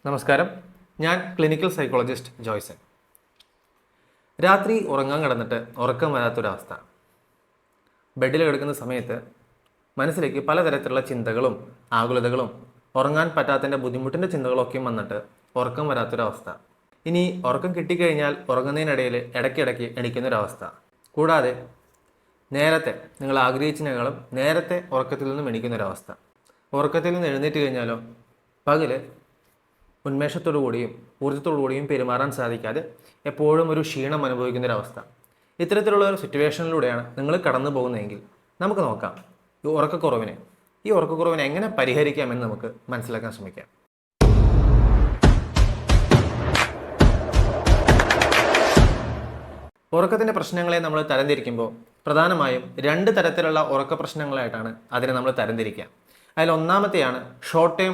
നമസ്കാരം. ഞാൻ clinical psychologist Joyson. രാത്രി ഉറങ്ങാൻ കിടന്നിട്ട് ഉറക്കം വരാത്തൊരവസ്ഥ. ബെഡിൽ കിടക്കുന്ന സമയത്ത് മനസ്സിലേക്ക് പലതരത്തിലുള്ള ചിന്തകളും ആകുലതകളും ഉറങ്ങാൻ പറ്റാത്തതിൻ്റെ ബുദ്ധിമുട്ടിൻ്റെ ചിന്തകളൊക്കെയും വന്നിട്ട് ഉറക്കം വരാത്തൊരവസ്ഥ. ഇനി ഉറക്കം കിട്ടിക്കഴിഞ്ഞാൽ ഉറങ്ങുന്നതിനിടയിൽ ഇടയ്ക്കിടയ്ക്ക് എണീക്കുന്നൊരവസ്ഥ. കൂടാതെ നേരത്തെ നിങ്ങൾ ആഗ്രഹിച്ചതിനേക്കാളും നേരത്തെ ഉറക്കത്തിൽ നിന്നും എണീക്കുന്നൊരവസ്ഥ. ഉറക്കത്തിൽ നിന്ന് എഴുന്നേറ്റ് കഴിഞ്ഞാലോ പകൽ ഉന്മേഷത്തോടു കൂടിയും ഊർജ്ജത്തോടു കൂടിയും പെരുമാറാൻ സാധിക്കാതെ എപ്പോഴും ഒരു ക്ഷീണം അനുഭവിക്കുന്നൊരവസ്ഥ. ഇത്തരത്തിലുള്ള ഒരു സിറ്റുവേഷനിലൂടെയാണ് നിങ്ങൾ കടന്നു പോകുന്നതെങ്കിൽ നമുക്ക് നോക്കാം ഈ ഉറക്കക്കുറവിനെ എങ്ങനെ പരിഹരിക്കാമെന്ന് നമുക്ക് മനസ്സിലാക്കാൻ ശ്രമിക്കാം. ഉറക്കത്തിൻ്റെ പ്രശ്നങ്ങളെ നമ്മൾ തരംതിരിക്കുമ്പോൾ പ്രധാനമായും 2 തരത്തിലുള്ള ഉറക്ക പ്രശ്നങ്ങളായിട്ടാണ് അതിനെ നമ്മൾ തരംതിരിക്കുക. അതിൽ ഒന്നാമത്തെയാണ് ഷോർട്ട് ടേം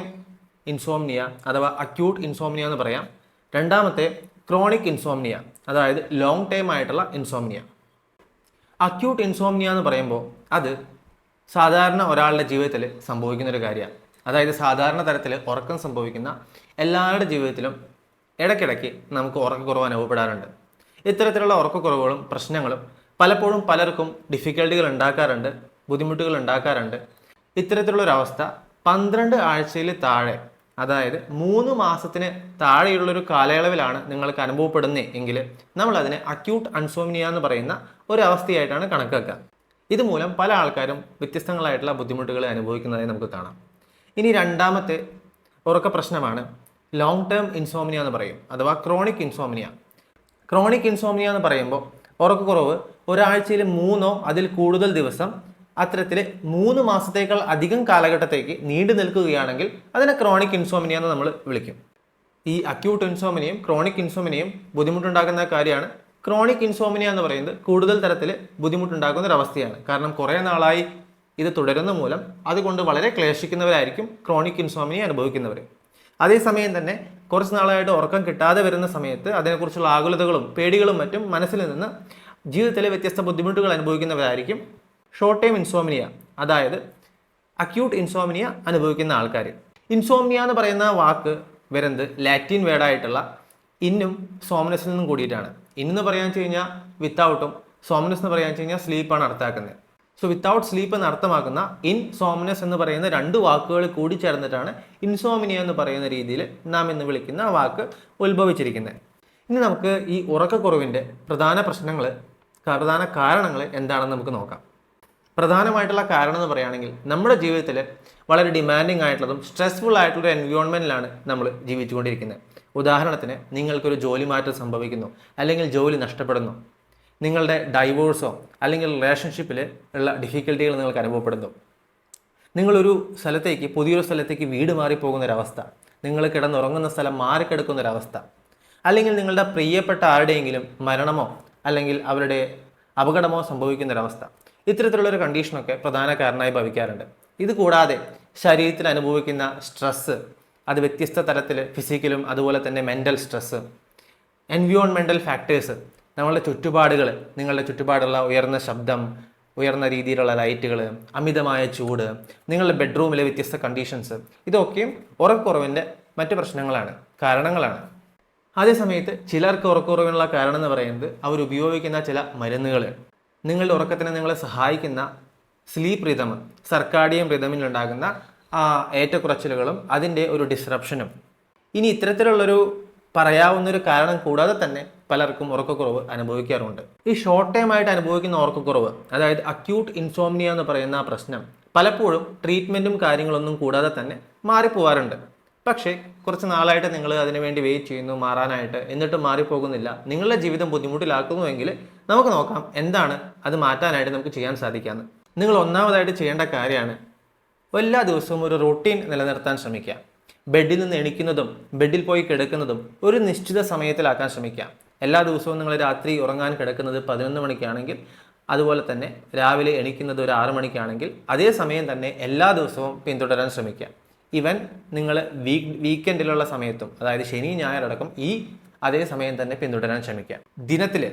ഇൻസോംനിയ അഥവാ അക്യൂട്ട് ഇൻസോംനിയ എന്ന് പറയാം. രണ്ടാമത്തെ ക്രോണിക് ഇൻസോംനിയ, അതായത് ലോങ് ടൈം ആയിട്ടുള്ള ഇൻസോംനിയ. അക്യൂട്ട് ഇൻസോംനിയ എന്ന് പറയുമ്പോൾ അത് സാധാരണ ഒരാളുടെ ജീവിതത്തിൽ സംഭവിക്കുന്നൊരു കാര്യമാണ്. അതായത് സാധാരണ തരത്തിൽ ഉറക്കം സംഭവിക്കുന്ന എല്ലാവരുടെ ജീവിതത്തിലും ഇടയ്ക്കിടയ്ക്ക് നമുക്ക് ഉറക്കക്കുറവ് അനുഭവപ്പെടാറുണ്ട്. ഇത്തരത്തിലുള്ള ഉറക്കക്കുറവുകളും പ്രശ്നങ്ങളും പലപ്പോഴും പലർക്കും ഡിഫിക്കൽട്ടികൾ ഉണ്ടാക്കാറുണ്ട്, ബുദ്ധിമുട്ടുകൾ ഉണ്ടാക്കാറുണ്ട്. ഇത്തരത്തിലുള്ളൊരവസ്ഥ 12 ആഴ്ചയിൽ താഴെ, അതായത് 3 മാസത്തിന് താഴെയുള്ളൊരു കാലയളവിലാണ് നിങ്ങൾക്ക് അനുഭവപ്പെടുന്നത് എങ്കിൽ നമ്മളതിനെ അക്യൂട്ട് ഇൻസോംനിയ എന്ന് പറയുന്ന ഒരവസ്ഥയായിട്ടാണ് കണക്കാക്കുക. ഇതുമൂലം പല ആൾക്കാരും വ്യത്യസ്തങ്ങളായിട്ടുള്ള ബുദ്ധിമുട്ടുകൾ അനുഭവിക്കുന്നതായി നമുക്ക് കാണാം. ഇനി രണ്ടാമത്തെ ഉറക്ക പ്രശ്നമാണ് ലോങ് ടേം ഇൻസോംനിയ എന്ന് പറയും, അഥവാ ക്രോണിക് ഇൻസോംനിയ. ക്രോണിക് ഇൻസോംനിയ എന്ന് പറയുമ്പോൾ ഉറക്കക്കുറവ് ഒരാഴ്ചയിൽ 3 അതിൽ കൂടുതൽ ദിവസം അത്തരത്തിൽ 3 മാസത്തേക്കാൾ അധികം കാലഘട്ടത്തേക്ക് നീണ്ടു നിൽക്കുകയാണെങ്കിൽ അതിനെ ക്രോണിക് ഇൻസോംനിയ എന്ന് നമ്മൾ വിളിക്കും. ഈ അക്യൂട്ട് ഇൻസോംനിയയും ക്രോണിക് ഇൻസോംനിയയും ബുദ്ധിമുട്ടുണ്ടാക്കുന്ന കാര്യമാണ്. ക്രോണിക് ഇൻസോംനിയ എന്ന് പറയുന്നത് കൂടുതൽ തരത്തിൽ ബുദ്ധിമുട്ടുണ്ടാക്കുന്ന ഒരു അവസ്ഥയാണ്. കാരണം കുറേ നാളായി ഇത് തുടരുന്ന മൂലം അതുകൊണ്ട് വളരെ ക്ലേശിക്കുന്നവരായിരിക്കും ക്രോണിക് ഇൻസോംനിയ അനുഭവിക്കുന്നവർ. അതേസമയം തന്നെ കുറച്ച് നാളായിട്ട് ഉറക്കം കിട്ടാതെ വരുന്ന സമയത്ത് അതിനെക്കുറിച്ചുള്ള ആകുലതകളും പേടികളും മറ്റും മനസ്സിൽ നിന്ന് ജീവിതത്തിലെ വ്യത്യസ്ത ബുദ്ധിമുട്ടുകൾ അനുഭവിക്കുന്നവരായിരിക്കും ഷോർട്ട് ടൈം ഇൻസോംനിയ, അതായത് അക്യൂട്ട് ഇൻസോംനിയ അനുഭവിക്കുന്ന ആൾക്കാർ. ഇൻസോംനിയ എന്ന് പറയുന്ന വാക്ക് വരുന്നത് ലാറ്റിൻ വേർഡായിട്ടുള്ള ഇന്നും സോംനസിൽ നിന്നും കൂടിയിട്ടാണ്. ഇന്നെന്ന് പറയാന്ന് വെച്ച് കഴിഞ്ഞാൽ വിത്തൗട്ടും, സോംനസ് എന്ന് പറയാന്ന് വെച്ച് കഴിഞ്ഞാൽ സ്ലീപ്പാണ് അർത്ഥമാക്കുന്നത്. സോ വിത്തൗട്ട് സ്ലീപ്പ് എന്ന് അർത്ഥമാക്കുന്ന ഇൻ സോംനസ് എന്ന് പറയുന്ന 2 വാക്കുകൾ കൂടി ചേർന്നിട്ടാണ് ഇൻസോംനിയ എന്ന് പറയുന്ന രീതിയിൽ നാം ഇന്ന് വിളിക്കുന്ന വാക്ക് ഉത്ഭവിച്ചിരിക്കുന്നത്. ഇനി നമുക്ക് ഈ ഉറക്കക്കുറവിൻ്റെ പ്രധാന കാരണങ്ങൾ എന്താണെന്ന് നമുക്ക് നോക്കാം. പ്രധാനമായിട്ടുള്ള കാരണം എന്ന് പറയുകയാണെങ്കിൽ നമ്മുടെ ജീവിതത്തിൽ വളരെ ഡിമാൻഡിങ് ആയിട്ടുള്ളതും സ്ട്രെസ്ഫുൾ ആയിട്ടുള്ള എൻവയോൺമെൻറ്റിലാണ് നമ്മൾ ജീവിച്ചുകൊണ്ടിരിക്കുന്നത്. ഉദാഹരണത്തിന് നിങ്ങൾക്കൊരു ജോലി മാറ്റം സംഭവിക്കുന്നു, അല്ലെങ്കിൽ ജോലി നഷ്ടപ്പെടുന്നു, നിങ്ങളുടെ ഡൈവോഴ്സോ അല്ലെങ്കിൽ റിലേഷൻഷിപ്പിൽ ഉള്ള ഡിഫിക്കൽട്ടികൾ നിങ്ങൾക്ക് അനുഭവപ്പെടുന്നു, നിങ്ങളൊരു പുതിയൊരു സ്ഥലത്തേക്ക് വീട് മാറിപ്പോകുന്നൊരവസ്ഥ, നിങ്ങൾ കിടന്നുറങ്ങുന്ന സ്ഥലം മാറിക്കിടക്കുന്നൊരവസ്ഥ, അല്ലെങ്കിൽ നിങ്ങളുടെ പ്രിയപ്പെട്ട ആരുടെയെങ്കിലും മരണമോ അല്ലെങ്കിൽ അവരുടെ അപകടമോ സംഭവിക്കുന്നൊരവസ്ഥ. ഇത്തരത്തിലുള്ളൊരു കണ്ടീഷനൊക്കെ പ്രധാന കാരണമായി ഭവിക്കാറുണ്ട്. ഇത് കൂടാതെ ശരീരത്തിൽ അനുഭവിക്കുന്ന സ്ട്രെസ്സ്, അത് വ്യത്യസ്ത തരത്തിൽ ഫിസിക്കലും അതുപോലെ തന്നെ മെൻ്റൽ സ്ട്രെസ്സ്, എൻവിയോൺമെൻ്റൽ ഫാക്ടേഴ്സ്, നമ്മളുടെ ചുറ്റുപാടുകൾ, നിങ്ങളുടെ ചുറ്റുപാടുള്ള ഉയർന്ന ശബ്ദം, ഉയർന്ന രീതിയിലുള്ള ലൈറ്റുകൾ, അമിതമായ ചൂട്, നിങ്ങളുടെ ബെഡ്റൂമിലെ വ്യത്യസ്ത കണ്ടീഷൻസ്, ഇതൊക്കെയും ഉറക്കക്കുറവിൻ്റെ മറ്റ് കാരണങ്ങളാണ്. അതേസമയത്ത് ചിലർക്ക് ഉറക്കക്കുറവിനുള്ള കാരണം എന്ന് പറയുന്നത് അവർ ഉപയോഗിക്കുന്ന ചില മരുന്നുകൾ, നിങ്ങളുടെ ഉറക്കത്തിന് നിങ്ങളെ സഹായിക്കുന്ന സ്ലീപ്പ് റിതം, സർക്കാഡിയൻ റിതമിലുണ്ടാകുന്ന ഏറ്റക്കുറച്ചിലുകളും അതിൻ്റെ ഒരു ഡിസ്റപ്ഷനും. ഇനി ഇത്തരത്തിലുള്ളൊരു പറയാവുന്നൊരു കാരണം കൂടാതെ തന്നെ പലർക്കും ഉറക്കക്കുറവ് അനുഭവിക്കാറുണ്ട്. ഈ ഷോർട്ട് ടൈം ആയിട്ട് അനുഭവിക്കുന്ന ഉറക്കക്കുറവ്, അതായത് അക്യൂട്ട് ഇൻസോംനിയ എന്ന് പറയുന്ന പ്രശ്നം പലപ്പോഴും ട്രീറ്റ്മെൻറ്റും കാര്യങ്ങളൊന്നും കൂടാതെ തന്നെ മാറിപ്പോവാറുണ്ട്. പക്ഷേ കുറച്ച് നാളായിട്ട് നിങ്ങൾ അതിനുവേണ്ടി വെയിറ്റ് ചെയ്യുന്നു മാറാനായിട്ട്, എന്നിട്ട് മാറിപ്പോകുന്നില്ല, നിങ്ങളുടെ ജീവിതം ബുദ്ധിമുട്ടിലാക്കുന്നുവെങ്കിൽ നമുക്ക് നോക്കാം എന്താണ് അത് മാറ്റാനായിട്ട് നമുക്ക് ചെയ്യാൻ സാധിക്കാമെന്ന്. നിങ്ങൾ ഒന്നാമതായിട്ട് ചെയ്യേണ്ട കാര്യമാണ് എല്ലാ ദിവസവും ഒരു റൂട്ടീൻ നിലനിർത്താൻ ശ്രമിക്കുക. ബെഡിൽ നിന്ന് എണീക്കുന്നതും ബെഡിൽ പോയി കിടക്കുന്നതും ഒരു നിശ്ചിത സമയത്തിലാക്കാൻ ശ്രമിക്കുക. എല്ലാ ദിവസവും നിങ്ങൾ രാത്രി ഉറങ്ങാൻ കിടക്കുന്നത് 11 മണിക്കാണെങ്കിൽ അതുപോലെ തന്നെ രാവിലെ എണീക്കുന്നത് ഒരു 6 മണിക്കാണെങ്കിൽ അതേ സമയം തന്നെ എല്ലാ ദിവസവും പിന്തുടരാൻ ശ്രമിക്കുക. ഈവൻ നിങ്ങൾ വീക്കെൻഡിലുള്ള സമയത്തും, അതായത് ശനി ഞായറടക്കം അതേ സമയം തന്നെ പിന്തുടരാൻ ശ്രമിക്കുക. ദിനത്തിൽ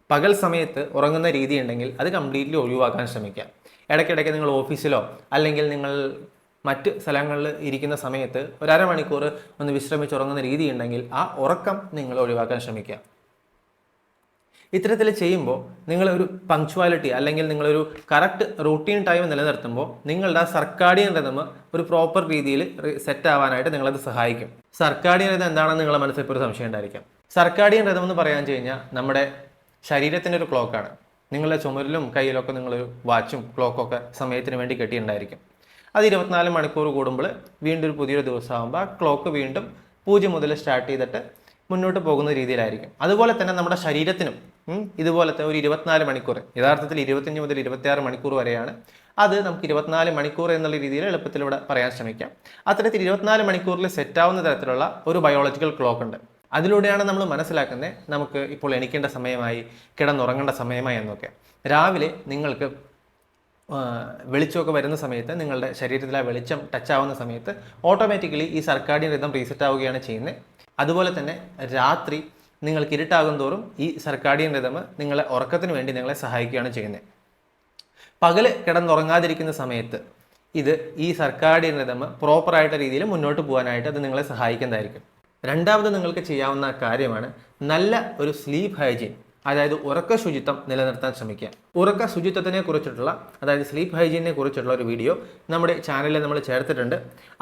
പകൽ സമയത്ത് ഉറങ്ങുന്ന രീതി ഉണ്ടെങ്കിൽ അത് കംപ്ലീറ്റ്ലി ഒഴിവാക്കാൻ ശ്രമിക്കുക. ഇടയ്ക്കിടയ്ക്ക് നിങ്ങൾ ഓഫീസിലോ അല്ലെങ്കിൽ നിങ്ങൾ മറ്റ് സ്ഥലങ്ങളിൽ ഇരിക്കുന്ന സമയത്ത് ഒരു അരമണിക്കൂർ ഒന്ന് വിശ്രമിച്ചുറങ്ങുന്ന രീതി ഉണ്ടെങ്കിൽ ആ ഉറക്കം നിങ്ങൾ ഒഴിവാക്കാൻ ശ്രമിക്കുക. ഇത്തരത്തിൽ ചെയ്യുമ്പോൾ നിങ്ങളൊരു പങ്ക്ച്വാലിറ്റി അല്ലെങ്കിൽ നിങ്ങളൊരു കറക്റ്റ് റൂട്ടീൻ ടൈം നിലനിർത്തുമ്പോൾ നിങ്ങളുടെ ആ സർക്കാഡിയൻ റിതം ഒരു പ്രോപ്പർ രീതിയിൽ സെറ്റ് ആവാനായിട്ട് നിങ്ങളത് സഹായിക്കും. സർക്കാഡിയൻ റിതം എന്താണെന്ന് നിങ്ങളുടെ മനസ്സിൽ ഇപ്പോൾ ഒരു സംശയം ഉണ്ടായിരിക്കാം. സർക്കാഡിയൻ റിതം എന്ന് പറയാൻ കഴിഞ്ഞാൽ നമ്മുടെ ശരീരത്തിൻ്റെ ഒരു ക്ലോക്കാണ്. നിങ്ങളുടെ ചുമരിലും കയ്യിലൊക്കെ നിങ്ങളൊരു വാച്ചും ക്ലോക്കൊക്കെ സമയത്തിന് വേണ്ടി കെട്ടിയിട്ടുണ്ടായിരിക്കും. അത് 24 മണിക്കൂർ കൂടുമ്പോൾ വീണ്ടും ഒരു പുതിയൊരു ദിവസമാകുമ്പോൾ ആ ക്ലോക്ക് വീണ്ടും 0 മുതൽ സ്റ്റാർട്ട് ചെയ്തിട്ട് മുന്നോട്ട് പോകുന്ന രീതിയിലായിരിക്കും. അതുപോലെ തന്നെ നമ്മുടെ ശരീരത്തിനും ഇതുപോലത്തെ ഒരു 24 മണിക്കൂർ, യഥാർത്ഥത്തിൽ 25 മുതൽ 26 മണിക്കൂർ വരെയാണ്. അത് നമുക്ക് 24 മണിക്കൂർ എന്നുള്ള രീതിയിൽ എളുപ്പത്തിലൂടെ പറയാൻ ശ്രമിക്കാം. അത്തരത്തിൽ 24 മണിക്കൂറിൽ സെറ്റാവുന്ന തരത്തിലുള്ള ഒരു ബയോളജിക്കൽ ക്ലോക്ക് ഉണ്ട്. അതിലൂടെയാണ് നമ്മൾ മനസ്സിലാക്കുന്നത് നമുക്ക് ഇപ്പോൾ എണീക്കേണ്ട സമയമായി, കിടന്നുറങ്ങേണ്ട സമയമായി എന്നൊക്കെ. രാവിലെ നിങ്ങൾക്ക് വെളിച്ചമൊക്കെ വരുന്ന സമയത്ത് നിങ്ങളുടെ ശരീരത്തിലെ വെളിച്ചം ടച്ച് ആവുന്ന സമയത്ത് ഓട്ടോമാറ്റിക്കലി ഈ സർക്കാഡിയൻ റിതം റീസെറ്റ് ആവുകയാണ് ചെയ്യുന്നത്. അതുപോലെ തന്നെ രാത്രി നിങ്ങൾക്ക് ഇരുട്ടാകും തോറും ഈ സർക്കാഡിയൻ റിതം നിങ്ങളെ ഉറക്കത്തിന് വേണ്ടി നിങ്ങളെ സഹായിക്കുകയാണ് ചെയ്യുന്നത്. പകൽ കിടന്നുറങ്ങാതിരിക്കുന്ന സമയത്ത് ഈ സർക്കാഡിയൻ റിതം പ്രോപ്പറായിട്ട് രീതിയിൽ മുന്നോട്ട് പോകാനായിട്ട് അത് നിങ്ങളെ സഹായിക്കുന്നതായിരിക്കും. രണ്ടാമത് നിങ്ങൾക്ക് ചെയ്യാവുന്ന കാര്യമാണ് നല്ല ഒരു സ്ലീപ്പ് ഹൈജീൻ, അതായത് ഉറക്ക ശുചിത്വം നിലനിർത്താൻ ശ്രമിക്കുക. ഉറക്ക ശുചിത്വത്തിനെ കുറിച്ചിട്ടുള്ള, അതായത് സ്ലീപ്പ് ഹൈജീനെ കുറിച്ചിട്ടുള്ള ഒരു വീഡിയോ നമ്മുടെ ചാനലിൽ നമ്മൾ ചേർത്തിട്ടുണ്ട്.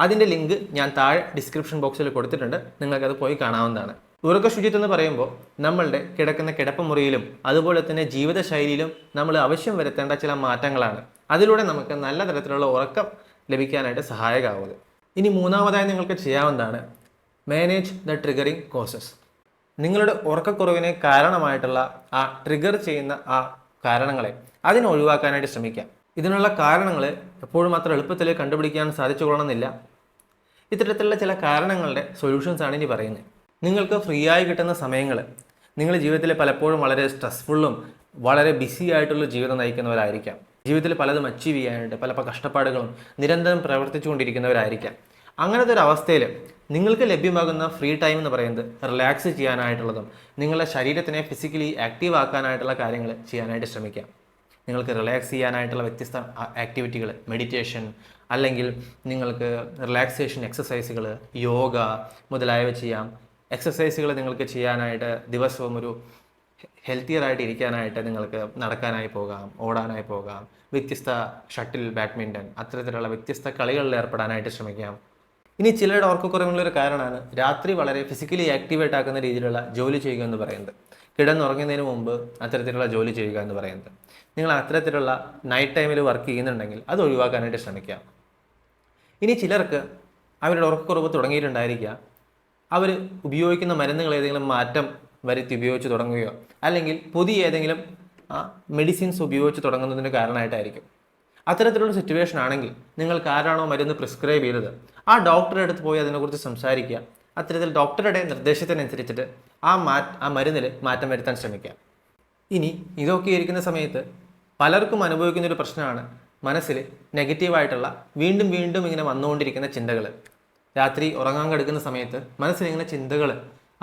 അതിൻ്റെ ലിങ്ക് ഞാൻ താഴെ ഡിസ്ക്രിപ്ഷൻ ബോക്സിൽ കൊടുത്തിട്ടുണ്ട്, നിങ്ങൾക്കത് പോയി കാണാവുന്നതാണ്. ഉറക്ക ശുചിത്വം എന്ന് പറയുമ്പോൾ നമ്മളുടെ കിടക്കുന്ന കിടപ്പുമുറിയിലും അതുപോലെ തന്നെ ജീവിതശൈലിയിലും നമ്മൾ ആവശ്യം വരുത്തേണ്ട ചില മാറ്റങ്ങളാണ്. അതിലൂടെ നമുക്ക് നല്ല തരത്തിലുള്ള ഉറക്കം ലഭിക്കാനായിട്ട് സഹായകമാവുന്നത്. ഇനി മൂന്നാമതായി നിങ്ങൾക്ക് ചെയ്യാവുന്നതാണ് മാനേജ് ദ ട്രിഗറിങ് കോസസ്. നിങ്ങളുടെ ഉറക്കക്കുറവിന് കാരണമായിട്ടുള്ള ആ ട്രിഗർ ചെയ്യുന്ന ആ കാരണങ്ങളെ അതിനെ ഒഴിവാക്കാനായിട്ട് ശ്രമിക്കാം. ഇതിനുള്ള കാരണങ്ങൾ എപ്പോഴും അത്ര എളുപ്പത്തിൽ കണ്ടുപിടിക്കാൻ സാധിച്ചു കൊള്ളണമെന്നില്ല. ഇത്തരത്തിലുള്ള ചില കാരണങ്ങളുടെ സൊല്യൂഷൻസ് ആണ് ഇനി പറയുന്നത്. നിങ്ങൾക്ക് ഫ്രീ ആയി കിട്ടുന്ന സമയങ്ങൾ, നിങ്ങൾ ജീവിതത്തിൽ പലപ്പോഴും വളരെ സ്ട്രെസ്ഫുള്ളും വളരെ ബിസി ആയിട്ടുള്ള ജീവിതം നയിക്കുന്നവരായിരിക്കാം. ജീവിതത്തിൽ പലതും അച്ചീവ് ചെയ്യാനായിട്ട് പല കഷ്ടപ്പാടുകളും നിരന്തരം പ്രവർത്തിച്ചുകൊണ്ടിരിക്കുന്നവരായിരിക്കാം. അങ്ങനത്തെ ഒരു അവസ്ഥയിൽ നിങ്ങൾക്ക് ലഭ്യമാകുന്ന ഫ്രീ ടൈം എന്ന് പറയുന്നത് റിലാക്സ് ചെയ്യാനായിട്ടുള്ളതും നിങ്ങളുടെ ശരീരത്തിനെ ഫിസിക്കലി ആക്റ്റീവ് ആക്കാനായിട്ടുള്ള കാര്യങ്ങൾ ചെയ്യാനായിട്ട് ശ്രമിക്കാം. നിങ്ങൾക്ക് റിലാക്സ് ചെയ്യാനായിട്ടുള്ള വ്യത്യസ്ത ആക്ടിവിറ്റികൾ, മെഡിറ്റേഷൻ, അല്ലെങ്കിൽ നിങ്ങൾക്ക് റിലാക്സേഷൻ എക്സസൈസുകൾ, യോഗ മുതലായവ ചെയ്യാം. എക്സസൈസുകൾ നിങ്ങൾക്ക് ചെയ്യാനായിട്ട് ദിവസവും ഒരു ഹെൽത്തിയർ ആയിട്ട് ഇരിക്കാനായിട്ട് നിങ്ങൾക്ക് നടക്കാനായി പോകാം, ഓടാനായി പോകാം, വ്യത്യസ്ത ഷട്ടിൽ, ബാഡ്മിൻ്റൺ അത്തരത്തിലുള്ള വ്യത്യസ്ത കളികളിൽ ഏർപ്പെടാനായിട്ട് ശ്രമിക്കാം. ഇനി ചിലരുടെ ഉറക്കക്കുറവിനുള്ളൊരു കാരണമാണ് രാത്രി വളരെ ഫിസിക്കലി ആക്റ്റീവായിട്ട് ആക്കുന്ന രീതിയിലുള്ള ജോലി ചെയ്യുക എന്ന് പറയുന്നത്. കിടന്നുറങ്ങുന്നതിന് മുമ്പ് അത്തരത്തിലുള്ള ജോലി ചെയ്യുക എന്ന് പറയുന്നത്. നിങ്ങൾ അത്തരത്തിലുള്ള നൈറ്റ് ടൈമിൽ വർക്ക് ചെയ്യുന്നുണ്ടെങ്കിൽ അത് ഒഴിവാക്കാനായിട്ട് ശ്രമിക്കാം. ഇനി ചിലർക്ക് അവരുടെ ഉറക്കക്കുറവ് തുടങ്ങിയിട്ടുണ്ടായിരിക്കുക, അവർ ഉപയോഗിക്കുന്ന മരുന്നുകൾ ഏതെങ്കിലും മാറ്റം വരുത്തി ഉപയോഗിച്ച് തുടങ്ങുകയോ അല്ലെങ്കിൽ പുതിയ ഏതെങ്കിലും മെഡിസിൻസ് ഉപയോഗിച്ച് തുടങ്ങുന്നതിന് കാരണമായിട്ടായിരിക്കും. അത്തരത്തിലുള്ള സിറ്റുവേഷൻ ആണെങ്കിൽ നിങ്ങൾക്ക് ആരാണോ മരുന്ന് പ്രിസ്ക്രൈബ് ചെയ്തത് ആ ഡോക്ടറുടെ അടുത്ത് പോയി അതിനെക്കുറിച്ച് സംസാരിക്കുക. അത്തരത്തിൽ ഡോക്ടറുടെ നിർദ്ദേശത്തിനനുസരിച്ചിട്ട് ആ മരുന്നിൽ മാറ്റം വരുത്താൻ ശ്രമിക്കുക. ഇനി ഇതൊക്കെ ഇരിക്കുന്ന സമയത്ത് പലർക്കും അനുഭവിക്കുന്ന ഒരു പ്രശ്നമാണ് മനസ്സിൽ നെഗറ്റീവായിട്ടുള്ള വീണ്ടും വീണ്ടും ഇങ്ങനെ വന്നുകൊണ്ടിരിക്കുന്ന ചിന്തകൾ. രാത്രി ഉറങ്ങാൻ കിടക്കുന്ന സമയത്ത് മനസ്സിലിങ്ങനെ ചിന്തകൾ,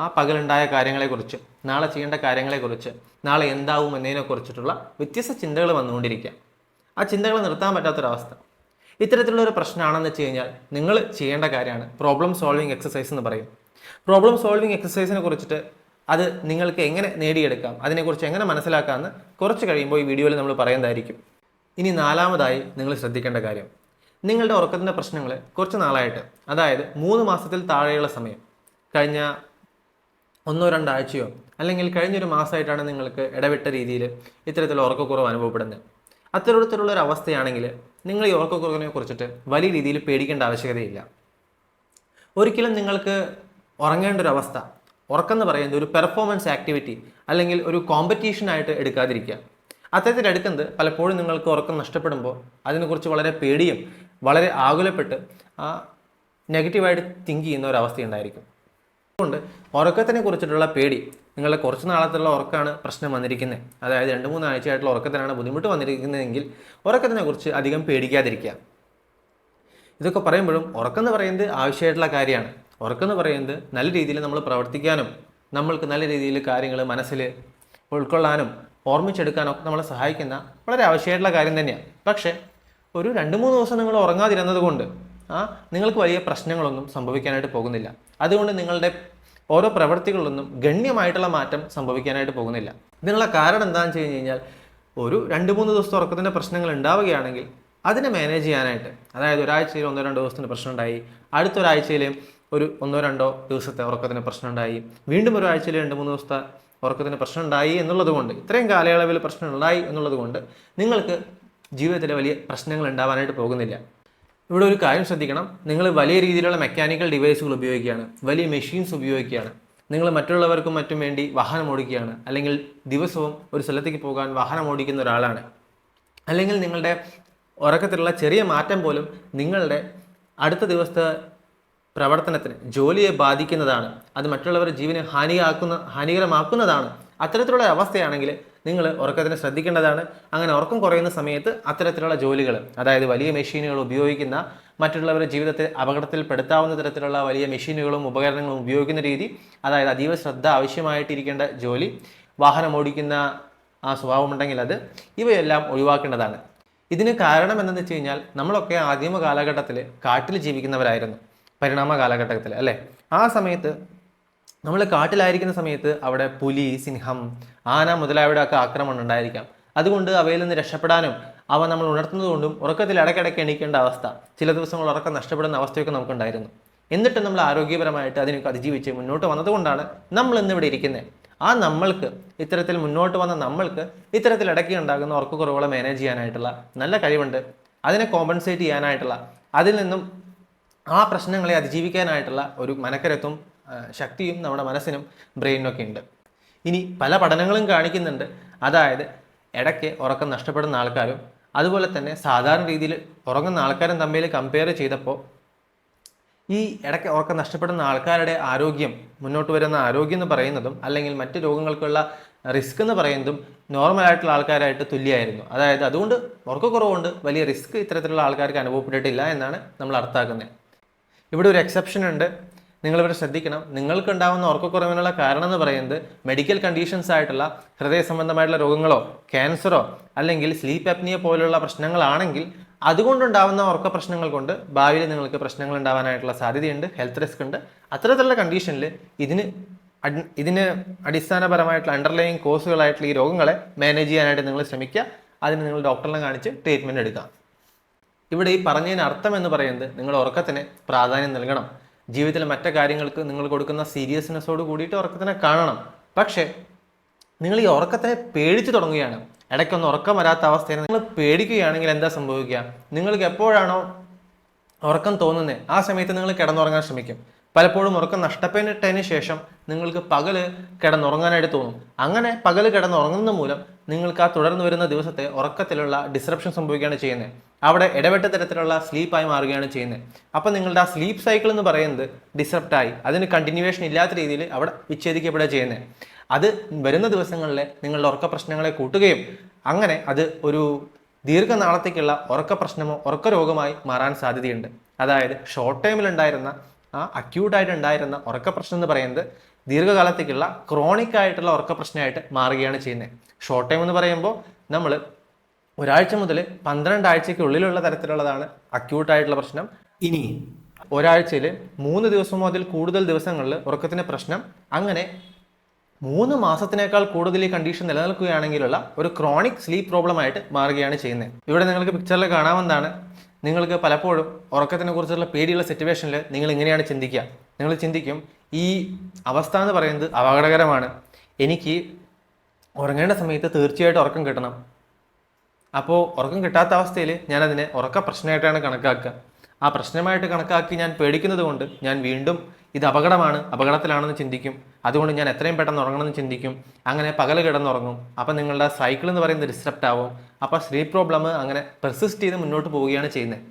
ആ പകലുണ്ടായ കാര്യങ്ങളെക്കുറിച്ച്, നാളെ ചെയ്യേണ്ട കാര്യങ്ങളെക്കുറിച്ച്, നാളെ എന്താവും എന്നതിനെക്കുറിച്ചിട്ടുള്ള വ്യത്യസ്ത ചിന്തകൾ വന്നുകൊണ്ടിരിക്കുക. ആ ചിന്തകൾ നിർത്താൻ പറ്റാത്തൊരവസ്ഥ. ഇത്തരത്തിലുള്ളൊരു പ്രശ്നമാണെന്ന് വെച്ച് കഴിഞ്ഞാൽ നിങ്ങൾ ചെയ്യേണ്ട കാര്യമാണ് പ്രോബ്ലം സോൾവിങ് എക്സസൈസ് എന്ന് പറയും. പ്രോബ്ലം സോൾവിങ് എക്സസൈസിനെ കുറിച്ചിട്ട് അത് നിങ്ങൾക്ക് എങ്ങനെ നേടിയെടുക്കാം, അതിനെക്കുറിച്ച് എങ്ങനെ മനസ്സിലാക്കാമെന്ന് കുറച്ച് കഴിയുമ്പോൾ ഈ വീഡിയോയിൽ നമ്മൾ പറയുന്നതായിരിക്കും. ഇനി നാലാമതായി നിങ്ങൾ ശ്രദ്ധിക്കേണ്ട കാര്യം, നിങ്ങളുടെ ഉറക്കത്തിൻ്റെ പ്രശ്നങ്ങൾ കുറച്ച് നാളായിട്ട്, അതായത് 3 മാസത്തിൽ താഴെയുള്ള സമയം, കഴിഞ്ഞ 1-2 ആഴ്ചയോ അല്ലെങ്കിൽ കഴിഞ്ഞൊരു മാസമായിട്ടാണ് നിങ്ങൾക്ക് ഇടവിട്ട രീതിയിൽ ഇത്തരത്തിലുള്ള ഉറക്കക്കുറവ് അനുഭവപ്പെടുന്നത്. അത്തരത്തിലുള്ളൊരു അവസ്ഥയാണെങ്കിൽ നിങ്ങൾ ഈ ഉറക്കക്കുറവിനെ കുറിച്ചിട്ട് വലിയ രീതിയിൽ പേടിക്കേണ്ട ആവശ്യകതയില്ല. ഒരിക്കലും നിങ്ങൾക്ക് ഉറങ്ങേണ്ട ഒരു അവസ്ഥ, ഉറക്കം എന്ന് പറയുന്നത് ഒരു പെർഫോമൻസ് ആക്ടിവിറ്റി അല്ലെങ്കിൽ ഒരു കോമ്പറ്റീഷനായിട്ട് എടുക്കാതിരിക്കുക. അത്തരത്തിൽ എടുക്കുന്നത് പലപ്പോഴും നിങ്ങൾക്ക് ഉറക്കം നഷ്ടപ്പെടുമ്പോൾ അതിനെക്കുറിച്ച് വളരെ പേടിയും വളരെ ആകുലപ്പെട്ട് നെഗറ്റീവായിട്ട് തിങ്ക് ചെയ്യുന്ന ഒരു അവസ്ഥയുണ്ടായിരിക്കും. അതുകൊണ്ട് ഉറക്കത്തിനെ കുറിച്ചിട്ടുള്ള പേടി, നിങ്ങളുടെ കുറച്ച് നാളത്തുള്ള ഉറക്കമാണ് പ്രശ്നം വന്നിരിക്കുന്നത്, അതായത് 2-3 ആഴ്ചയായിട്ടുള്ള ഉറക്കത്തിനാണ് ബുദ്ധിമുട്ട് വന്നിരിക്കുന്നതെങ്കിൽ ഉറക്കത്തിനെ കുറിച്ച് അധികം പേടിക്കാതിരിക്കുക. ഇതൊക്കെ പറയുമ്പോഴും ഉറക്കം എന്ന് പറയുന്നത് ആവശ്യമായിട്ടുള്ള കാര്യമാണ്. ഉറക്കം എന്ന് പറയുന്നത് നല്ല രീതിയിൽ നമ്മൾ പ്രവർത്തിക്കാനും നമ്മൾക്ക് നല്ല രീതിയിൽ കാര്യങ്ങൾ മനസ്സിൽ ഉൾക്കൊള്ളാനും ഓർമ്മിച്ചെടുക്കാനും ഒക്കെ നമ്മളെ സഹായിക്കുന്ന വളരെ ആവശ്യമായിട്ടുള്ള കാര്യം തന്നെയാണ്. പക്ഷേ ഒരു 2-3 ദിവസം നിങ്ങൾ ഉറങ്ങാതിരുന്നത് കൊണ്ട് നിങ്ങൾക്ക് വലിയ പ്രശ്നങ്ങളൊന്നും സംഭവിക്കാനായിട്ട് പോകുന്നില്ല. അതുകൊണ്ട് നിങ്ങളുടെ ഓരോ പ്രവൃത്തികളിലൊന്നും ഗണ്യമായിട്ടുള്ള മാറ്റം സംഭവിക്കാനായിട്ട് പോകുന്നില്ല. ഇതിനുള്ള കാരണം എന്താണെന്ന് വെച്ച് കഴിഞ്ഞ് കഴിഞ്ഞാൽ ഒരു 2-3 ദിവസത്തെ ഉറക്കത്തിൻ്റെ പ്രശ്നങ്ങൾ ഉണ്ടാവുകയാണെങ്കിൽ അതിനെ മാനേജ് ചെയ്യാനായിട്ട്, അതായത് ഒരാഴ്ചയിൽ 1-2 ദിവസത്തിന് പ്രശ്നം ഉണ്ടായി, അടുത്തൊരാഴ്ചയിൽ ഒരു 1-2 ദിവസത്തെ ഉറക്കത്തിന് പ്രശ്നം ഉണ്ടായി, വീണ്ടും ഒരാഴ്ചയിൽ 2-3 ദിവസത്തെ ഉറക്കത്തിന് പ്രശ്നം ഉണ്ടായി എന്നുള്ളത് കൊണ്ട്, ഇത്രയും കാലയളവിൽ പ്രശ്നം ഉണ്ടായി എന്നുള്ളത് കൊണ്ട് നിങ്ങൾക്ക് ജീവിതത്തിൽ വലിയ പ്രശ്നങ്ങൾ ഉണ്ടാവാനായിട്ട് പോകുന്നില്ല. ഇവിടെ ഒരു കാര്യം ശ്രദ്ധിക്കണം, നിങ്ങൾ വലിയ രീതിയിലുള്ള മെക്കാനിക്കൽ ഡിവൈസുകൾ ഉപയോഗിക്കുകയാണ്, വലിയ മെഷീൻസ് ഉപയോഗിക്കുകയാണ്, നിങ്ങൾ മറ്റുള്ളവർക്കും മറ്റും വേണ്ടി വാഹനം ഓടിക്കുകയാണ്, അല്ലെങ്കിൽ ദിവസവും ഒരു സ്ഥലത്തേക്ക് പോകാൻ വാഹനം ഓടിക്കുന്ന ഒരാളാണ്, അല്ലെങ്കിൽ നിങ്ങളുടെ ഉറക്കത്തിലുള്ള ചെറിയ മാറ്റം പോലും നിങ്ങളുടെ അടുത്ത ദിവസത്തെ പ്രവർത്തനത്തിന്, ജോലിയെ ബാധിക്കുന്നതാണ്, അത് മറ്റുള്ളവരുടെ ജീവനെ ഹാനികരമാക്കുന്നതാണ്. അത്തരത്തിലുള്ള അവസ്ഥയാണെങ്കിൽ നിങ്ങൾ ഉറക്കത്തിന് ശ്രദ്ധിക്കേണ്ടതാണ്. അങ്ങനെ ഉറക്കം കുറയുന്ന സമയത്ത് അത്തരത്തിലുള്ള ജോലികൾ, അതായത് വലിയ മെഷീനുകൾ ഉപയോഗിക്കുന്ന, മറ്റുള്ളവരുടെ ജീവിതത്തെ അപകടത്തിൽപ്പെടുത്താവുന്ന തരത്തിലുള്ള വലിയ മെഷീനുകളും ഉപകരണങ്ങളും ഉപയോഗിക്കുന്ന രീതി, അതായത് അതീവ ശ്രദ്ധ ആവശ്യമായിട്ടിരിക്കേണ്ട ജോലി, വാഹനം ഓടിക്കുന്ന ആ സ്വഭാവമുണ്ടെങ്കിൽ അത്, ഇവയെല്ലാം ഒഴിവാക്കേണ്ടതാണ്. ഇതിന് കാരണം എന്തെന്ന് വെച്ച് കഴിഞ്ഞാൽ നമ്മളൊക്കെ ആദിമ കാലഘട്ടത്തിൽ കാട്ടിൽ ജീവിക്കുന്നവരായിരുന്നു, പരിണാമ കാലഘട്ടത്തിൽ അല്ലേ. ആ സമയത്ത് നമ്മൾ കാട്ടിലായിരിക്കുന്ന സമയത്ത് അവിടെ പുലി, സിംഹം, ആന മുതലായവയുടെ ഒക്കെ ആക്രമണം ഉണ്ടായിരിക്കാം. അതുകൊണ്ട് അവയിൽ നിന്ന് രക്ഷപ്പെടാനും അവ നമ്മൾ ഉണർത്തുന്നതുകൊണ്ടും ഉറക്കത്തിൽ ഇടയ്ക്കിടയ്ക്ക് എണീക്കേണ്ട അവസ്ഥ, ചില ദിവസങ്ങൾ ഉറക്കം നഷ്ടപ്പെടുന്ന അവസ്ഥയൊക്കെ നമുക്കുണ്ടായിരുന്നു. എന്നിട്ട് നമ്മൾ ആരോഗ്യപരമായിട്ട് അതിനൊക്കെ അതിജീവിച്ച് മുന്നോട്ട് വന്നതുകൊണ്ടാണ് നമ്മൾ ഇന്നിവിടെ ഇരിക്കുന്നത്. ആ നമ്മൾക്ക്, ഇത്തരത്തിൽ മുന്നോട്ട് വന്ന നമ്മൾക്ക് ഇത്തരത്തിൽ ഇടയ്ക്ക് ഉണ്ടാകുന്ന ഉറക്കക്കുറവുകളെ മാനേജ് ചെയ്യാനായിട്ടുള്ള നല്ല കഴിവുണ്ട്. അതിനെ കോമ്പൻസേറ്റ് ചെയ്യാനായിട്ടുള്ള, അതിൽ നിന്നും ആ പ്രശ്നങ്ങളെ അതിജീവിക്കാനായിട്ടുള്ള ഒരു മനക്കരുത്തും ശക്തിയും നമ്മുടെ മനസ്സിനും ബ്രെയിനിനൊക്കെ ഉണ്ട്. ഇനി പല പഠനങ്ങളും കാണിക്കുന്നുണ്ട്, അതായത് ഇടയ്ക്ക് ഉറക്കം നഷ്ടപ്പെടുന്ന ആൾക്കാരും അതുപോലെ തന്നെ സാധാരണ രീതിയിൽ ഉറങ്ങുന്ന ആൾക്കാരും തമ്മിൽ കമ്പയർ ചെയ്തപ്പോൾ ഈ ഇടയ്ക്ക് ഉറക്കം നഷ്ടപ്പെടുന്ന ആൾക്കാരുടെ ആരോഗ്യം, മുന്നോട്ട് വരുന്ന ആരോഗ്യം എന്ന് പറയുന്നതും അല്ലെങ്കിൽ മറ്റ് രോഗങ്ങൾക്കുള്ള റിസ്ക് എന്ന് പറയുന്നതും നോർമലായിട്ടുള്ള ആൾക്കാരായിട്ട് തുല്യമായിരുന്നു. അതായത് അതുകൊണ്ട് ഉറക്കക്കുറവുകൊണ്ട് വലിയ റിസ്ക് ഇത്തരത്തിലുള്ള ആൾക്കാർക്ക് അനുഭവപ്പെട്ടിട്ടില്ല എന്നാണ് നമ്മൾ അർത്ഥമാക്കുന്നത്. ഇവിടെ ഒരു എക്സെപ്ഷൻ ഉണ്ട്, നിങ്ങളിവിടെ ശ്രദ്ധിക്കണം. നിങ്ങൾക്കുണ്ടാകുന്ന ഉറക്കക്കുറവിനുള്ള കാരണം എന്ന് പറയുന്നത് മെഡിക്കൽ കണ്ടീഷൻസ് ആയിട്ടുള്ള ഹൃദയ സംബന്ധമായിട്ടുള്ള രോഗങ്ങളോ ക്യാൻസറോ അല്ലെങ്കിൽ സ്ലീപ്പ് അപ്നിയ പോലുള്ള പ്രശ്നങ്ങളാണെങ്കിൽ അതുകൊണ്ടുണ്ടാകുന്ന ഉറക്ക പ്രശ്നങ്ങൾ കൊണ്ട് ഭാവിയിൽ നിങ്ങൾക്ക് പ്രശ്നങ്ങൾ ഉണ്ടാവാനായിട്ടുള്ള സാധ്യതയുണ്ട്, ഹെൽത്ത് റിസ്ക് ഉണ്ട്. അത്തരത്തിലുള്ള കണ്ടീഷനിൽ ഇതിന് അടിസ്ഥാനപരമായിട്ടുള്ള അണ്ടർലൈങ് കോസുകളായിട്ടുള്ള ഈ രോഗങ്ങളെ മാനേജ് ചെയ്യാനായിട്ട് നിങ്ങൾ ശ്രമിക്കുക. അതിന് നിങ്ങൾ ഡോക്ടറിനെ കാണിച്ച് ട്രീറ്റ്മെൻറ്റ് എടുക്കുക. ഇവിടെ ഈ പറഞ്ഞതിന് അർത്ഥം എന്ന് പറയുന്നത് നിങ്ങൾ ഉറക്കത്തിന് പ്രാധാന്യം നൽകണം. ജീവിതത്തിലെ മറ്റു കാര്യങ്ങൾക്ക് നിങ്ങൾ കൊടുക്കുന്ന സീരിയസ്നെസ്സോട് കൂടിയിട്ട് ഉറക്കത്തിനെ കാണണം. പക്ഷേ നിങ്ങൾ ഈ ഉറക്കത്തിനെ പേടിച്ചു തുടങ്ങുകയാണ്, ഇടയ്ക്കൊന്ന് ഉറക്കം വരാത്ത അവസ്ഥയിൽ നിങ്ങൾ പേടിക്കുകയാണെങ്കിൽ എന്താ സംഭവിക്കുക? നിങ്ങൾക്ക് എപ്പോഴാണോ ഉറക്കം തോന്നുന്നത് ആ സമയത്ത് നിങ്ങൾ കിടന്നുറങ്ങാൻ ശ്രമിക്കും. പലപ്പോഴും ഉറക്കം നഷ്ടപ്പെട്ടതിന് ശേഷം നിങ്ങൾക്ക് പകല് കിടന്നുറങ്ങാനായിട്ട് തോന്നും. അങ്ങനെ പകല് കിടന്നുറങ്ങുന്ന മൂലം നിങ്ങൾക്ക് ആ തുടർന്ന് വരുന്ന ദിവസത്തെ ഉറക്കത്തിലുള്ള ഡിസ്റപ്ഷൻ സംഭവിക്കുകയാണ് ചെയ്യുന്നത്. അവിടെ ഇടപെട്ട തരത്തിലുള്ള സ്ലീപ്പായി മാറുകയാണ് ചെയ്യുന്നത്. അപ്പം നിങ്ങളുടെ ആ സ്ലീപ്പ് സൈക്കിൾ എന്ന് പറയുന്നത് ഡിസ്റപ്റ്റായി, അതിന് കണ്ടിന്യൂവേഷൻ ഇല്ലാത്ത രീതിയിൽ അവിടെ വിച്ഛേദിക്കപ്പെടുക ചെയ്യുന്നത്. അത് വരുന്ന ദിവസങ്ങളിൽ നിങ്ങളുടെ ഉറക്ക പ്രശ്നങ്ങളെ കൂട്ടുകയും അങ്ങനെ അത് ഒരു ദീർഘനാളത്തേക്കുള്ള ഉറക്ക പ്രശ്നമോ ഉറക്ക രോഗമായി മാറാൻ സാധ്യതയുണ്ട്. അതായത് ഷോർട്ട് ടൈമിലുണ്ടായിരുന്ന അക്യൂട്ടായിട്ടുണ്ടായിരുന്ന ഉറക്ക പ്രശ്നം എന്ന് പറയുന്നത് ദീർഘകാലത്തേക്കുള്ള ക്രോണിക് ആയിട്ടുള്ള ഉറക്ക പ്രശ്നമായിട്ട് മാറുകയാണ് ചെയ്യുന്നത്. ഷോർട്ട് ടൈം എന്ന് പറയുമ്പോൾ നമ്മൾ ഒരാഴ്ച മുതൽ 12 ആഴ്ചയ്ക്ക് ഉള്ളിലുള്ള തരത്തിലുള്ളതാണ് അക്യൂട്ടായിട്ടുള്ള പ്രശ്നം. ഇനി ഒരാഴ്ചയിൽ 3 ദിവസം മുതൽ കൂടുതൽ ദിവസങ്ങളിൽ ഉറക്കത്തിൻ്റെ പ്രശ്നം, അങ്ങനെ 3 മാസത്തിനേക്കാൾ കൂടുതൽ ഈ കണ്ടീഷൻ നിലനിൽക്കുകയാണെങ്കിലുള്ള ഒരു ക്രോണിക് സ്ലീപ്പ് പ്രോബ്ലം ആയിട്ട് മാറുകയാണ് ചെയ്യുന്നത്. ഇവിടെ നിങ്ങൾക്ക് പിക്ചറിൽ കാണാവുന്നതാണ്. നിങ്ങൾക്ക് പലപ്പോഴും ഉറക്കത്തിനെ കുറിച്ചുള്ള പേടിയുള്ള സിറ്റുവേഷനിൽ നിങ്ങൾ ഇങ്ങനെയാണ് ചിന്തിക്കുക. നിങ്ങൾ ചിന്തിക്കും, ഈ അവസ്ഥ എന്ന് പറയുന്നത് അപകടകരമാണ്, എനിക്ക് ഉറങ്ങേണ്ട സമയത്ത് തീർച്ചയായിട്ടും ഉറക്കം കിട്ടണം. അപ്പോൾ ഉറക്കം കിട്ടാത്ത അവസ്ഥയിൽ ഞാനതിനെ ഉറക്ക പ്രശ്നമായിട്ടാണ് കണക്കാക്കുക. ആ പ്രശ്നമായിട്ട് കണക്കാക്കി ഞാൻ പേടിക്കുന്നത് കൊണ്ട് ഞാൻ വീണ്ടും ഇത് അപകടത്തിലാണെന്ന് ചിന്തിക്കും. അതുകൊണ്ട് ഞാൻ എത്രയും പെട്ടെന്ന് ഉറങ്ങണമെന്ന് ചിന്തിക്കും. അങ്ങനെ പകൽ കിടന്നുറങ്ങും. അപ്പം നിങ്ങളുടെ സൈക്കിൾ എന്ന് പറയുന്നത് ഡിസ്റപ്റ്റ് ആവും. അപ്പോൾ സ്ലീപ്പ് പ്രോബ്ലം അങ്ങനെ പെർസിസ്റ്റ് ചെയ്ത് മുന്നോട്ട് പോവുകയാണ് ചെയ്യുന്നത്.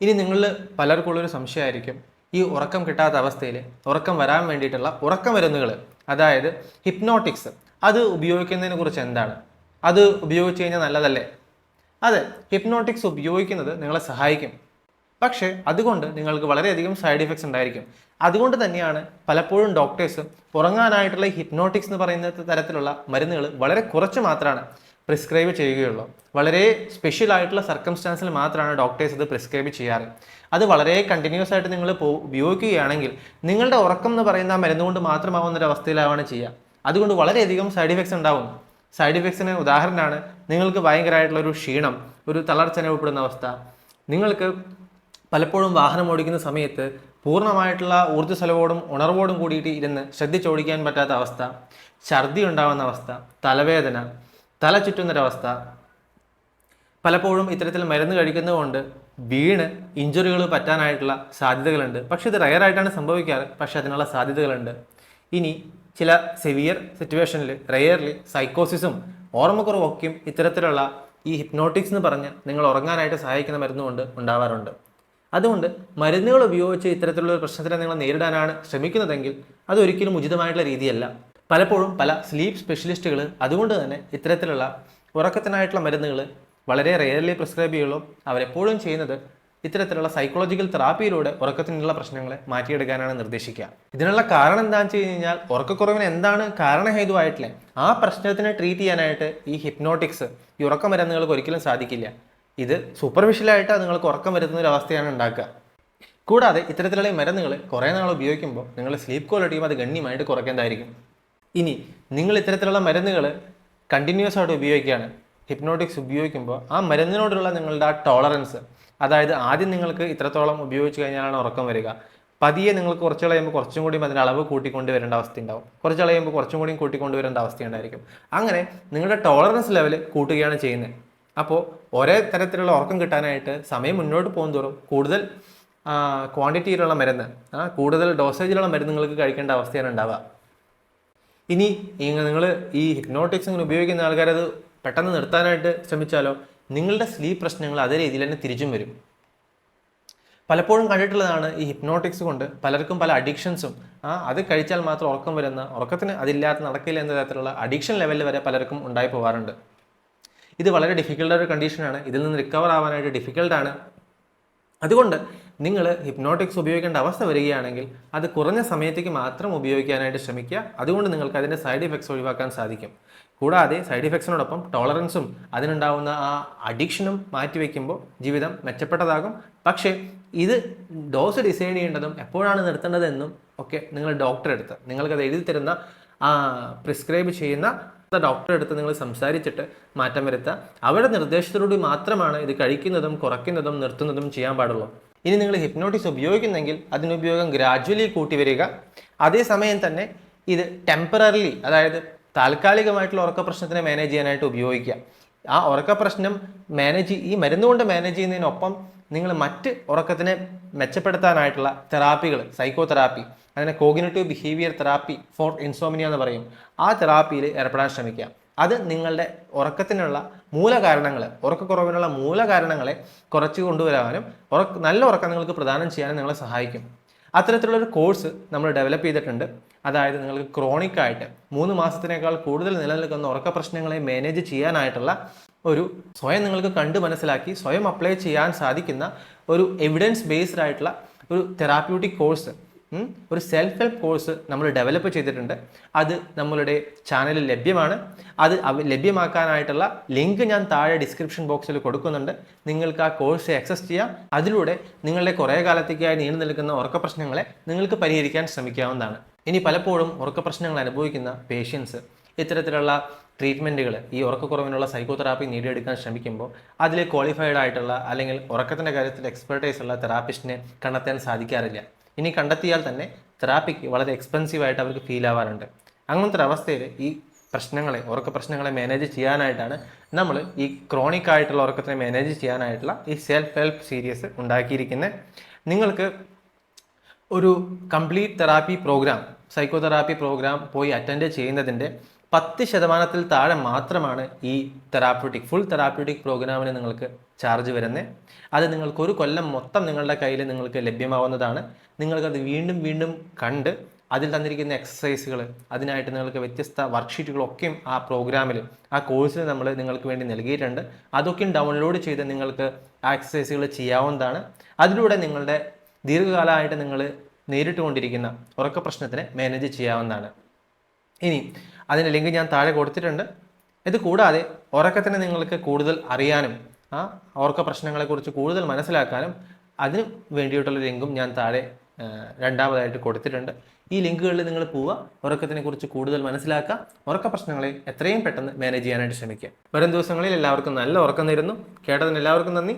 ഇനി നിങ്ങളിൽ പലർക്കുള്ളൊരു സംശയമായിരിക്കും, ഈ ഉറക്കം കിട്ടാത്ത അവസ്ഥയിൽ ഉറക്കം വരാൻ വേണ്ടിയിട്ടുള്ള ഉറക്കമരുന്നുകൾ, അതായത് ഹിപ്നോട്ടിക്സ്, അത് ഉപയോഗിക്കുന്നതിനെ കുറിച്ച് എന്താണ്? അത് ഉപയോഗിച്ച് കഴിഞ്ഞാൽ നല്ലതല്ലേ? അതെ, ഹിപ്നോട്ടിക്സ് ഉപയോഗിക്കുന്നത് നിങ്ങളെ സഹായിക്കും. പക്ഷേ അതുകൊണ്ട് നിങ്ങൾക്ക് വളരെയധികം സൈഡ് ഇഫക്ട്സ് ഉണ്ടായിരിക്കും. അതുകൊണ്ട് തന്നെയാണ് പലപ്പോഴും ഡോക്ടേഴ്സ് ഉറങ്ങാനായിട്ടുള്ള ഹിപ്നോട്ടിക്സ് എന്ന് പറയുന്ന തരത്തിലുള്ള മരുന്നുകൾ വളരെ കുറച്ച് മാത്രമാണ് പ്രിസ്ക്രൈബ് ചെയ്യുകയുള്ളൂ. വളരെ സ്പെഷ്യൽ ആയിട്ടുള്ള സർക്കംസ്റ്റാൻസിൽ മാത്രമാണ് ഡോക്ടേഴ്സ് ഇത് പ്രിസ്ക്രൈബ് ചെയ്യാറ്. അത് വളരെ കണ്ടിന്യൂസ് ആയിട്ട് നിങ്ങൾ ഉപയോഗിക്കുകയാണെങ്കിൽ നിങ്ങളുടെ ഉറക്കം എന്ന് പറയുന്ന ആ മരുന്ന് കൊണ്ട് മാത്രമാവുന്ന ഒരു അവസ്ഥയിലാവാണ് ചെയ്യുക. അതുകൊണ്ട് വളരെയധികം സൈഡ് ഇഫക്ട്സ് ഉണ്ടാവും. സൈഡ് ഇഫക്ട്സിന് ഉദാഹരണമാണ് നിങ്ങൾക്ക് ഭയങ്കരമായിട്ടുള്ള ഒരു ക്ഷീണം, ഒരു തളർച്ച അനുഭവപ്പെടുന്ന അവസ്ഥ, നിങ്ങൾക്ക് പലപ്പോഴും വാഹനം ഓടിക്കുന്ന സമയത്ത് പൂർണ്ണമായിട്ടുള്ള ഊർജ്ജസ്വലവോടും ഉണർവോടും കൂടിയിട്ട് ഇരുന്ന് ശ്രദ്ധിച്ചോടിക്കാൻ പറ്റാത്ത അവസ്ഥ, ഛർദി ഉണ്ടാകുന്ന അവസ്ഥ, തലവേദന, തല ചുറ്റുന്നൊരവസ്ഥ. പലപ്പോഴും ഇത്തരത്തിൽ മരുന്ന് കഴിക്കുന്നതുകൊണ്ട് വീണ് ഇഞ്ചുറികൾ പറ്റാനായിട്ടുള്ള സാധ്യതകളുണ്ട്. പക്ഷെ ഇത് റയറായിട്ടാണ് സംഭവിക്കാറ്, പക്ഷെ അതിനുള്ള സാധ്യതകളുണ്ട്. ഇനി ചില സിവിയർ സിറ്റുവേഷനിൽ റെയർലി സൈക്കോസിസും ഓർമ്മക്കുറവൊക്കെയും ഇത്തരത്തിലുള്ള ഈ ഹിപ്നോട്ടിക്സ് എന്ന് പറഞ്ഞ് നിങ്ങൾ ഉറങ്ങാനായിട്ട് സഹായിക്കുന്ന മരുന്നുകൊണ്ട് ഉണ്ടാവാറുണ്ട്. അതുകൊണ്ട് മരുന്നുകൾ ഉപയോഗിച്ച് ഇത്തരത്തിലുള്ള ഒരു പ്രശ്നത്തിനെ നിങ്ങൾ നേരിടാനാണ് ശ്രമിക്കുന്നതെങ്കിൽ അതൊരിക്കലും ഉചിതമായിട്ടുള്ള രീതിയല്ല. പലപ്പോഴും പല സ്ലീപ്പ് സ്പെഷ്യലിസ്റ്റുകൾ അതുകൊണ്ട് തന്നെ ഇത്തരത്തിലുള്ള ഉറക്കത്തിനായിട്ടുള്ള മരുന്നുകൾ വളരെ റെയർലി പ്രിസ്ക്രൈബ് ചെയ്യുള്ളൂ. അവരെപ്പോഴും ചെയ്യുന്നത് ഇത്തരത്തിലുള്ള സൈക്കോളജിക്കൽ തെറാപ്പിയിലൂടെ ഉറക്കത്തിനുള്ള പ്രശ്നങ്ങളെ മാറ്റിയെടുക്കാനാണ് നിർദ്ദേശിക്കുക. ഇതിനുള്ള കാരണം എന്താണെന്ന് വെച്ച് കഴിഞ്ഞാൽ ഉറക്കക്കുറവിന് എന്താണ് കാരണഹേതുവായിട്ടില്ലേ ആ പ്രശ്നത്തിനെ ട്രീറ്റ് ചെയ്യാനായിട്ട് ഈ ഹിപ്നോട്ടിക്സ്, ഈ ഉറക്ക മരുന്നുകൾക്ക് ഒരിക്കലും സാധിക്കില്ല. ഇത് സൂപ്പർഫിഷ്യലായിട്ട് നിങ്ങൾക്ക് ഉറക്കം വരുന്ന ഒരു അവസ്ഥയാണ് ഉണ്ടാക്കുക. കൂടാതെ ഇത്തരത്തിലുള്ള ഈ മരുന്നുകൾ കുറേ നാൾ ഉപയോഗിക്കുമ്പോൾ നിങ്ങൾ സ്ലീപ്പ് ക്വാളിറ്റിയും അത് ഗണ്യമായിട്ട് കുറയ്ക്കേണ്ടതായിരിക്കും. ഇനി നിങ്ങൾ ഇത്തരത്തിലുള്ള മരുന്നുകൾ കണ്ടിന്യൂസ് ആയിട്ട് ഉപയോഗിക്കുകയാണ്, ഹിപ്നോട്ടിക്സ് ഉപയോഗിക്കുമ്പോൾ ആ മരുന്നിനോടുള്ള നിങ്ങളുടെ ആ ടോളറൻസ്, അതായത് ആദ്യം നിങ്ങൾക്ക് ഇത്രത്തോളം ഉപയോഗിച്ച് കഴിഞ്ഞാലാണ് ഉറക്കം വരിക, പതിയെ നിങ്ങൾക്ക് കുറച്ച് കഴിയുമ്പോൾ കുറച്ചും കൂടി അതിൻ്റെ അളവ് കൂട്ടിക്കൊണ്ട് വരേണ്ട അവസ്ഥ ഉണ്ടാവും, കുറച്ച് കഴിയുമ്പോൾ കുറച്ചും കൂടി കൂട്ടിക്കൊണ്ട് വരേണ്ട അവസ്ഥയുണ്ടായിരിക്കും. അങ്ങനെ നിങ്ങളുടെ ടോളറൻസ് ലെവൽ കൂട്ടുകയാണ് ചെയ്യുന്നത്. അപ്പോൾ ഒരേ തരത്തിലുള്ള ഉറക്കം കിട്ടാനായിട്ട് സമയം മുന്നോട്ട് പോകുന്തോറും കൂടുതൽ ക്വാണ്ടിറ്റിയിലുള്ള മരുന്ന്, കൂടുതൽ ഡോസേജിലുള്ള മരുന്ന് നിങ്ങൾക്ക് കഴിക്കേണ്ട അവസ്ഥയാണ് ഉണ്ടാവുക. ഇനി നിങ്ങൾ ഈ ഹിപ്നോട്ടിക്സ് ഇങ്ങനെ ഉപയോഗിക്കുന്ന ആൾക്കാരത് പെട്ടെന്ന് നിർത്താനായിട്ട് ശ്രമിച്ചാലോ നിങ്ങളുടെ സ്ലീപ്പ് പ്രശ്നങ്ങൾ അതേ രീതിയിൽ തന്നെ തിരിച്ചും വരും. പലപ്പോഴും കണ്ടിട്ടുള്ളതാണ് ഈ ഹിപ്നോട്ടിക്സ് കൊണ്ട് പലർക്കും പല അഡിക്ഷൻസും, അത് കഴിച്ചാൽ മാത്രം ഉറക്കം വരുന്ന, ഉറക്കത്തിന് അതില്ലാത്ത നടക്കില്ല എന്ന തരത്തിലുള്ള അഡിക്ഷൻ ലെവലിൽ വരെ പലർക്കും ഉണ്ടായി പോകാറുണ്ട്. ഇത് വളരെ ഡിഫിക്കൽട്ടായ ഒരു കണ്ടീഷനാണ്. ഇതിൽ നിന്ന് റിക്കവർ ആവാനായിട്ട് ഡിഫിക്കൽട്ടാണ്. അതുകൊണ്ട് നിങ്ങൾ ഹിപ്നോട്ടിക്സ് ഉപയോഗിക്കേണ്ട അവസ്ഥ വരികയാണെങ്കിൽ അത് കുറഞ്ഞ സമയത്തേക്ക് മാത്രം ഉപയോഗിക്കാനായിട്ട് ശ്രമിക്കുക. അതുകൊണ്ട് നിങ്ങൾക്ക് അതിൻ്റെ സൈഡ് ഇഫക്ട്സ് ഒഴിവാക്കാൻ സാധിക്കും. കൂടാതെ സൈഡ് ഇഫക്ട്സിനോടൊപ്പം ടോളറൻസും അതിനുണ്ടാവുന്ന ആ അഡിക്ഷനും മാറ്റിവെക്കുമ്പോൾ ജീവിതം മെച്ചപ്പെട്ടതാകും. പക്ഷേ ഇത് ഡോസ് ഡിസൈഡ് ചെയ്യേണ്ടതും എപ്പോഴാണ് നിർത്തേണ്ടതെന്നും ഒക്കെ നിങ്ങൾ ഡോക്ടറെ അടുത്ത്, നിങ്ങൾക്കത് എഴുതി തരുന്ന പ്രിസ്ക്രൈബ് ചെയ്യുന്ന ഡോക്ടറെ അടുത്ത് നിങ്ങൾ സംസാരിച്ചിട്ട് മാറ്റം വരുത്തുക. അവരുടെ നിർദ്ദേശത്തോടുകൂടി മാത്രമാണ് ഇത് കഴിക്കുന്നതും കുറയ്ക്കുന്നതും നിർത്തുന്നതും ചെയ്യാൻ പാടുള്ളൂ. ഇനി നിങ്ങൾ ഹിപ്നോട്ടിക്സ് ഉപയോഗിക്കുന്നെങ്കിൽ അതിൻ്റെ ഉപയോഗം ഗ്രാജ്വലി കൂട്ടി വരിക. അതേസമയം തന്നെ ഇത് ടെമ്പററിലി, അതായത് താൽക്കാലികമായിട്ടുള്ള ഉറക്ക പ്രശ്നത്തിനെ മാനേജ് ചെയ്യാനായിട്ട് ഉപയോഗിക്കുക. ആ ഉറക്ക പ്രശ്നം ഈ മരുന്ന് കൊണ്ട് മാനേജ് ചെയ്യുന്നതിനൊപ്പം നിങ്ങൾ മറ്റ് ഉറക്കത്തിനെ മെച്ചപ്പെടുത്താനായിട്ടുള്ള തെറാപ്പികൾ, സൈക്കോ തെറാപ്പി, അതിനെ cognitive behaviour therapy for insomnia എന്ന് പറയും, ആ തെറാപ്പിയിൽ ഏർപ്പെടാൻ ശ്രമിക്കുക. അത് നിങ്ങളുടെ ഉറക്കത്തിനുള്ള മൂലകാരണങ്ങൾ, ഉറക്കക്കുറവിനുള്ള മൂലകാരണങ്ങളെ കുറച്ച് കൊണ്ടുവരാനും നല്ല ഉറക്കം നിങ്ങൾക്ക് പ്രദാനം ചെയ്യാനും നിങ്ങളെ സഹായിക്കും. അത്തരത്തിലുള്ളൊരു കോഴ്സ് നമ്മൾ ഡെവലപ്പ് ചെയ്തിട്ടുണ്ട്. അതായത് നിങ്ങൾക്ക് ക്രോണിക്കായിട്ട് 3 മാസത്തിനേക്കാൾ കൂടുതൽ നിലനിൽക്കുന്ന ഉറക്ക പ്രശ്നങ്ങളെ മാനേജ് ചെയ്യാനായിട്ടുള്ള ഒരു സ്വയം നിങ്ങൾക്ക് കണ്ട് മനസ്സിലാക്കി സ്വയം അപ്ലൈ ചെയ്യാൻ സാധിക്കുന്ന ഒരു എവിഡൻസ് ബേസ്ഡ് ആയിട്ടുള്ള ഒരു തെറാപ്യൂട്ടിക് കോഴ്സ്, ഒരു സെൽഫ് ഹെൽപ്പ് കോഴ്സ് നമ്മൾ ഡെവലപ്പ് ചെയ്തിട്ടുണ്ട്. അത് നമ്മളുടെ ചാനലിൽ ലഭ്യമാണ്. അത് ലഭ്യമാക്കാനായിട്ടുള്ള ലിങ്ക് ഞാൻ താഴെ ഡിസ്ക്രിപ്ഷൻ ബോക്സിൽ കൊടുക്കുന്നുണ്ട്. നിങ്ങൾക്ക് ആ കോഴ്സ് ആക്സസ് ചെയ്യാം. അതിലൂടെ നിങ്ങളുടെ കുറേ കാലത്തേക്കായി നീണ്ടു നിൽക്കുന്ന ഉറക്ക പ്രശ്നങ്ങളെ നിങ്ങൾക്ക് പരിഹരിക്കാൻ ശ്രമിക്കാവുന്നതാണ്. ഇനി പലപ്പോഴും ഉറക്ക പ്രശ്നങ്ങൾ അനുഭവിക്കുന്ന പേഷ്യൻസ് ഇത്തരത്തിലുള്ള ട്രീറ്റ്മെൻറ്റുകൾ, ഈ ഉറക്കക്കുറവിനുള്ള സൈക്കോ തെറാപ്പി നേടിയെടുക്കാൻ ശ്രമിക്കുമ്പോൾ അതിൽ ക്വാളിഫൈഡ് ആയിട്ടുള്ള അല്ലെങ്കിൽ ഉറക്കത്തിൻ്റെ കാര്യത്തിൽ എക്സ്പെർട്ടൈസ് ഉള്ള തെറാപ്പിസ്റ്റിനെ കണ്ടെത്താൻ സാധിക്കാറില്ല. ഇനി കണ്ടെത്തിയാൽ തന്നെ തെറാപ്പിക്ക് വളരെ എക്സ്പെൻസീവായിട്ട് അവർക്ക് ഫീൽ ആവാറുണ്ട്. അങ്ങനത്തെ ഒരു അവസ്ഥയിൽ ഈ ഉറക്ക പ്രശ്നങ്ങളെ മാനേജ് ചെയ്യാനായിട്ടാണ് നമ്മൾ ഈ ക്രോണിക് ആയിട്ടുള്ള ഉറക്കത്തിനെ മാനേജ് ചെയ്യാനായിട്ടുള്ള ഈ സെൽഫ് ഹെൽപ്പ് സീരീസ് ഉണ്ടാക്കിയിരിക്കുന്നത്. നിങ്ങൾക്ക് ഒരു complete therapy programme, psycho therapy programme പോയി അറ്റൻഡ് ചെയ്യുന്നതിൻ്റെ 10% താഴെ മാത്രമാണ് ഈ ഫുൾ തെറാപ്യൂട്ടിക് പ്രോഗ്രാമിന് നിങ്ങൾക്ക് ചാർജ് വരുന്നത്. അത് നിങ്ങൾക്ക് 1 കൊല്ലം മൊത്തം നിങ്ങളുടെ കയ്യിൽ നിങ്ങൾക്ക് ലഭ്യമാവുന്നതാണ്. നിങ്ങൾക്കത് വീണ്ടും വീണ്ടും കണ്ട് അതിൽ തന്നിരിക്കുന്ന എക്സസൈസുകൾ, അതിനായിട്ട് നിങ്ങൾക്ക് വ്യത്യസ്ത വർക്ക്ഷീറ്റുകളൊക്കെയും ആ പ്രോഗ്രാമിൽ, ആ കോഴ്സിൽ നമ്മൾ നിങ്ങൾക്ക് വേണ്ടി നൽകിയിട്ടുണ്ട്. അതൊക്കെയും ഡൗൺലോഡ് ചെയ്ത് നിങ്ങൾക്ക് ആ എക്സസൈസുകൾ ചെയ്യാവുന്നതാണ്. അതിലൂടെ നിങ്ങളുടെ ദീർഘകാലമായിട്ട് നിങ്ങൾ നേരിട്ടുകൊണ്ടിരിക്കുന്ന ഉറക്ക പ്രശ്നത്തിനെ മാനേജ് ചെയ്യാവുന്നതാണ്. ഇനി അതിൻ്റെ ലിങ്ക് ഞാൻ താഴെ കൊടുത്തിട്ടുണ്ട്. ഇത് കൂടാതെ ഉറക്കത്തിന് നിങ്ങൾക്ക് കൂടുതൽ അറിയാനും ഉറക്ക പ്രശ്നങ്ങളെക്കുറിച്ച് കൂടുതൽ മനസ്സിലാക്കാനും അതിന് വേണ്ടിയിട്ടുള്ള ലിങ്കും ഞാൻ താഴെ രണ്ടാമതായിട്ട് കൊടുത്തിട്ടുണ്ട്. ഈ ലിങ്കുകളിൽ നിങ്ങൾ പോവുക, ഉറക്കത്തിനെ കുറിച്ച് കൂടുതൽ മനസ്സിലാക്കുക, ഉറക്ക പ്രശ്നങ്ങളെ എത്രയും പെട്ടെന്ന് മാനേജ് ചെയ്യാനായിട്ട് ശ്രമിക്കുക. വരും ദിവസങ്ങളിൽ എല്ലാവർക്കും നല്ല ഉറക്കം നേരുന്നു. കേട്ടതിന് എല്ലാവർക്കും നന്ദി.